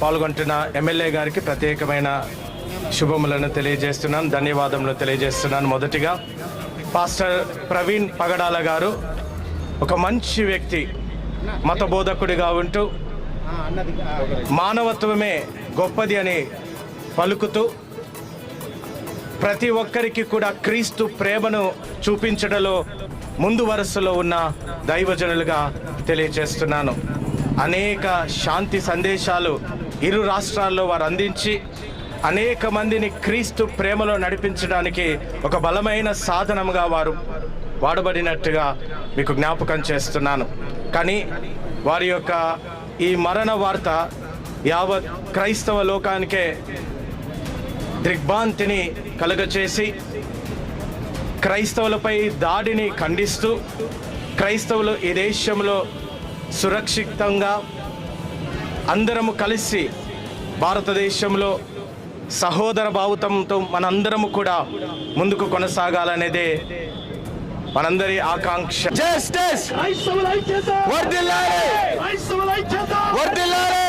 పాల్గొంటున్న ఎమ్మెల్యే గారికి ప్రత్యేకమైన శుభములను తెలియజేస్తున్నాను, ధన్యవాదములు తెలియజేస్తున్నాను. మొదటిగా పాస్టర్ ప్రవీణ్ పగడాల గారు ఒక మంచి వ్యక్తి, మత బోధకుడిగా ఉంటూ మానవత్వమే గొప్పది అని పలుకుతూ ప్రతి ఒక్కరికి కూడా క్రీస్తు ప్రేమను చూపించడంలో ముందు వరుసలో ఉన్న దైవజనులుగా తెలియజేస్తున్నాను. అనేక శాంతి సందేశాలు ఇరు రాష్ట్రాల్లో వారు అందించి అనేక మందిని క్రీస్తు ప్రేమలో నడిపించడానికి ఒక బలమైన సాధనంగా వారు వాడబడినట్టుగా మీకు జ్ఞాపకం చేస్తున్నాను. కానీ వారి యొక్క ఈ మరణ వార్త యావత్ క్రైస్తవ లోకానికే దిగ్భ్రాంతిని కలుగచేసి క్రైస్తవులపై దాడిని ఖండిస్తూ క్రైస్తవులు ఈ దేశంలో సురక్షితంగా అందరము కలిసి భారతదేశంలో సహోదర భావతంతో మనందరము కూడా ముందుకు కొనసాగాలనేదే మనందరి ఆకాంక్ష. జస్టిస్ వర్ధిల్లాలి, వర్ధిల్లాలి, వర్ధిల్లాలి.